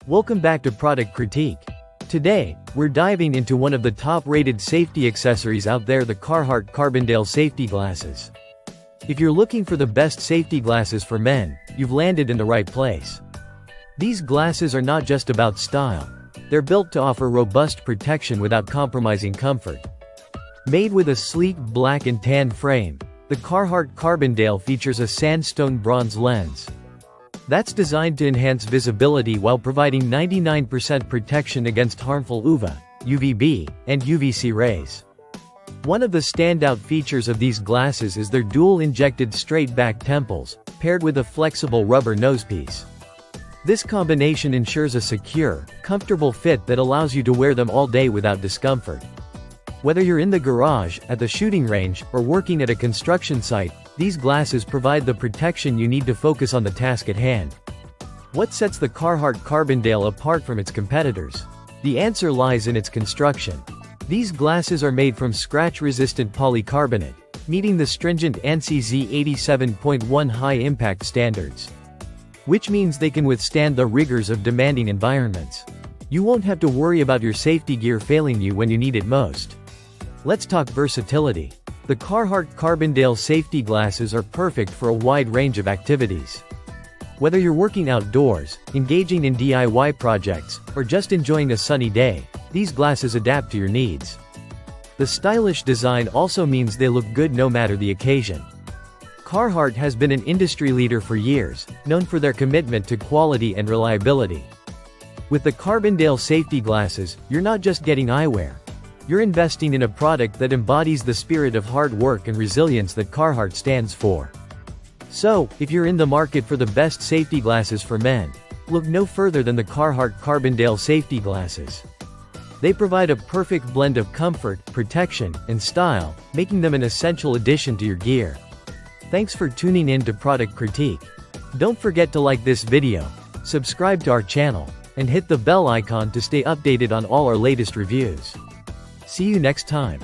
Welcome back to Product Critique. Today, we're diving into one of the top-rated safety accessories out there, the Carhartt Carbondale Safety Glasses. If you're looking for the best safety glasses for men, you've landed in the right place. These glasses are not just about style. They're built to offer robust protection without compromising comfort. Made with a sleek black and tan frame, the Carhartt Carbondale features a sandstone bronze lens that's designed to enhance visibility while providing 99% protection against harmful UV, UVB, and UVC rays. One of the standout features of these glasses is their dual-injected straight-back temples, paired with a flexible rubber nosepiece. This combination ensures a secure, comfortable fit that allows you to wear them all day without discomfort. Whether you're in the garage, at the shooting range, or working at a construction site, these glasses provide the protection you need to focus on the task at hand. What sets the Carhartt Carbondale apart from its competitors? The answer lies in its construction. These glasses are made from scratch-resistant polycarbonate, meeting the stringent ANSI Z87.1 high-impact standards, which means they can withstand the rigors of demanding environments. You won't have to worry about your safety gear failing you when you need it most. Let's talk versatility. The Carhartt Carbondale safety glasses are perfect for a wide range of activities. Whether you're working outdoors, engaging in DIY projects, or just enjoying a sunny day, these glasses adapt to your needs. The stylish design also means they look good no matter the occasion. Carhartt has been an industry leader for years, known for their commitment to quality and reliability. With the Carbondale safety glasses, you're not just getting eyewear. You're investing in a product that embodies the spirit of hard work and resilience that Carhartt stands for. So, if you're in the market for the best safety glasses for men, look no further than the Carhartt Carbondale safety glasses. They provide a perfect blend of comfort, protection, and style, making them an essential addition to your gear. Thanks for tuning in to Product Critique. Don't forget to like this video, subscribe to our channel, and hit the bell icon to stay updated on all our latest reviews. See you next time.